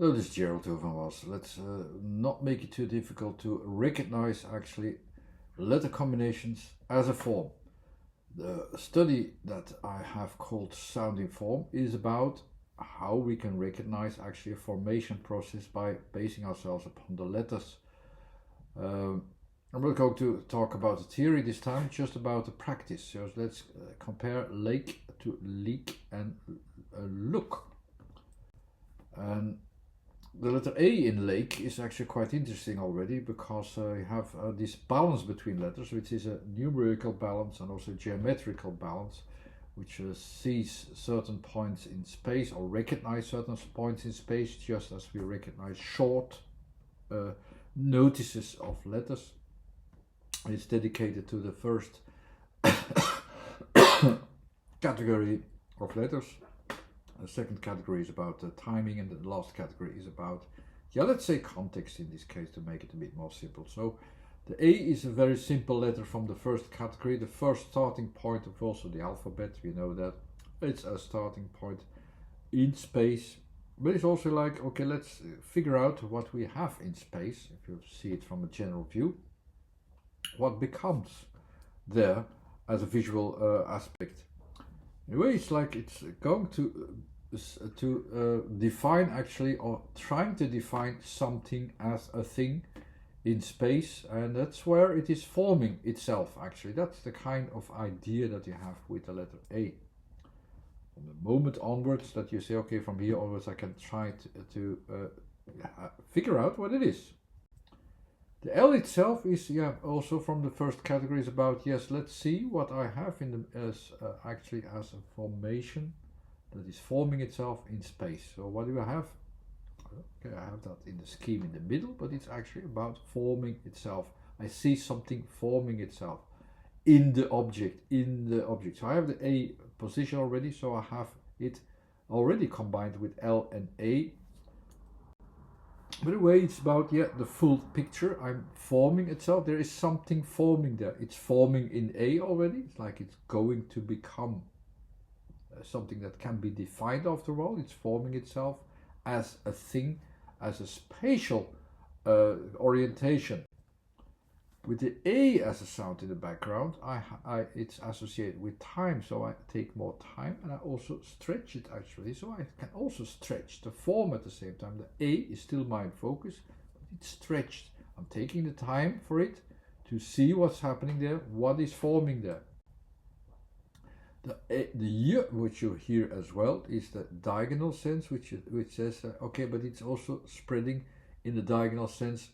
Hello, this is Gerald van Was. Let's not make it too difficult to recognize actually letter combinations as a form. The study that I have called Sounding Form is about how we can recognize actually a formation process by basing ourselves upon the letters. I'm not going to talk about the theory this time, just about the practice. So let's compare lake to leak and look. And the letter A in lake is actually quite interesting already because you have this balance between letters, which is a numerical balance and also geometrical balance, which sees certain points in space or recognize certain points in space, just as we recognize short notices of letters. It's dedicated to the first category of letters. The second category is about timing, and the last category is about, let's say context in this case to make it a bit more simple. So the A is a very simple letter from the first category, the first starting point of also the alphabet. We know that it's a starting point in space, but it's also like, okay, let's figure out what we have in space. If you see it from a general view, what becomes there as a visual aspect. Anyway, it's like it's going to define actually, or trying to define something as a thing in space, and that's where it is forming itself actually. That's the kind of idea that you have with the letter A. From the moment onwards that you say, okay, from here onwards I can try to figure out what it is. The L itself is also from the first category, is about, let's see what I have in the as a formation that is forming itself in space. So what do I have? Okay, I have that in the scheme in the middle, but it's actually about forming itself. I see something forming itself in the object, So I have the A position already, so I have it already combined with L and A. By the way, it's about the full picture. I'm forming itself. There is something forming there. It's forming in A already. It's like it's going to become something that can be defined after all. It's forming itself as a thing, as a spatial orientation. With the A as a sound in the background, it's associated with time, so I take more time and I also stretch it actually, so I can also stretch the form at the same time. The A is still my focus, but it's stretched. I'm taking the time for it to see what's happening there, what is forming there. The Y, which you hear as well, is the diagonal sense, which says, okay, but it's also spreading in the diagonal sense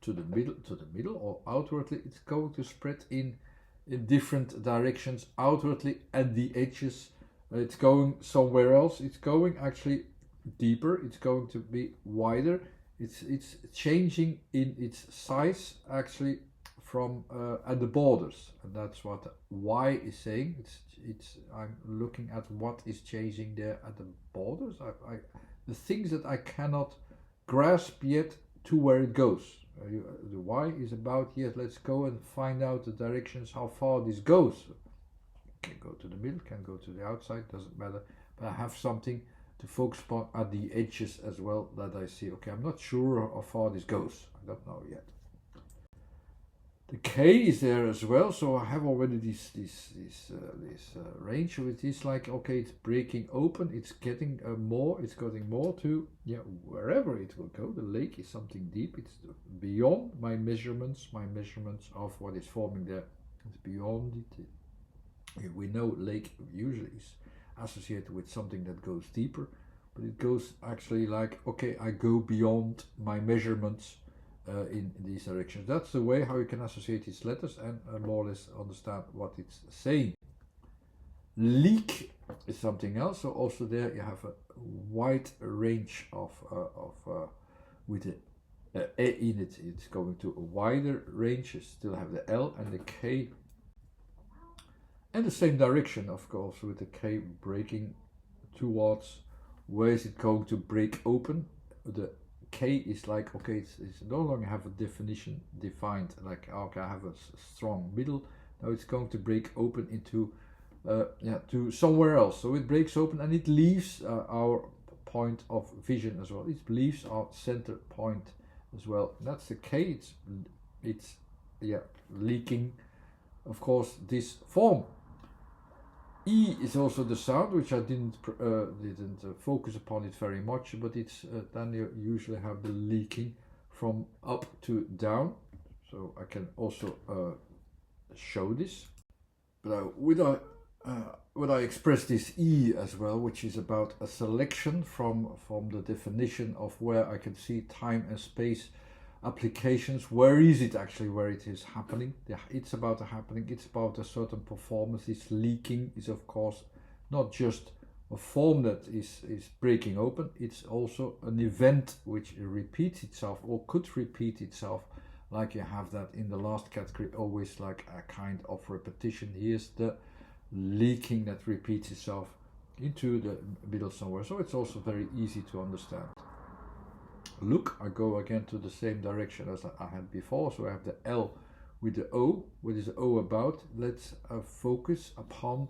to the middle or outwardly. It's going to spread in different directions outwardly at the edges. It's going somewhere else. It's going actually deeper. It's going to be wider. It's changing in its size actually from at the borders, and that's what Y is saying. I'm looking at what is changing there at the borders. The things that I cannot grasp yet to where it goes. The Y is about, let's go and find out the directions, how far this goes. Can go to the middle, can go to the outside, doesn't matter. But I have something to focus upon at the edges as well, that I see, okay, I'm not sure how far this goes. I don't know yet. The K is there as well, so I have already this range. So it is like, okay, it's breaking open, it's getting more to wherever it will go. The lake is something deep. It's beyond my measurements of what is forming there. It's beyond it. We know lake usually is associated with something that goes deeper, but it goes actually like, okay, I go beyond my measurements in these directions. That's the way how you can associate these letters and more or less understand what it's saying. Leak is something else. So also there you have a wide range of with the A in it. It's going to a wider range. You still have the L and the K, and the same direction, of course, with the K breaking towards where is it going to break open. The K is like, okay, it's no longer have a definition defined, like, okay, I have a strong middle. Now it's going to break open into to somewhere else. So it breaks open and it leaves our point of vision as well. Its leaves are center point as well. That's the K. It's leaking, of course, this form. E is also the sound, which I didn't focus upon it very much, but it's then you usually have the leaking from up to down. So I can also show this. But would I express this E as well, which is about a selection from the definition of where I can see time and space applications. Where is it actually where it is happening? It's about a happening, it's about a certain performance. This leaking is of course not just a form that is breaking open, it's also an event which repeats itself or could repeat itself, like you have that in the last category, always like a kind of repetition. Here's the leaking that repeats itself into the middle somewhere, so it's also very easy to understand. Look, I go again to the same direction as I had before, so I have the L with the O. What is the O about? Let's focus upon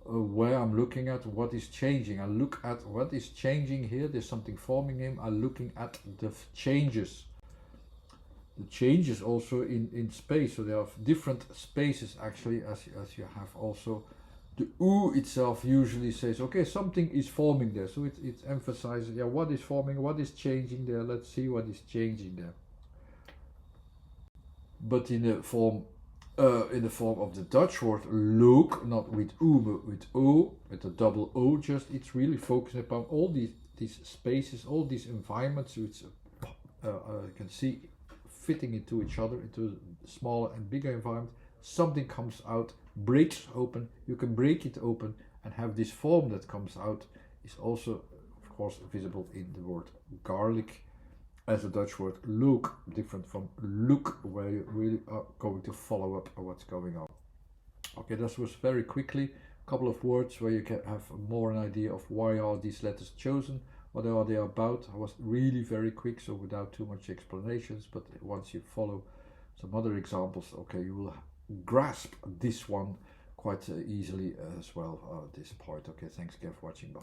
where I'm looking at what is changing. I look at what is changing here. There's something forming in. I'm looking at the changes. The changes also in space, so there are different spaces actually, as you have also. The U itself usually says, okay, something is forming there, so it emphasizes, what is forming, what is changing there, let's see what is changing there. But in the form of the Dutch word look, not with U but with O, with a double O, just it's really focusing upon all these spaces, all these environments which you can see fitting into each other, into a smaller and bigger environment. Something comes out, breaks open, you can break it open and have this form that comes out. Is also of course visible in the word garlic as a Dutch word look, different from look, where you really are going to follow up on what's going on. Okay, this was very quickly a couple of words where you can have more an idea of why are these letters chosen, what are they about. I was really very quick, so without too much explanations, but once you follow some other examples, okay, you will grasp this one quite easily as well at this point. Okay, thanks again for watching. Bye.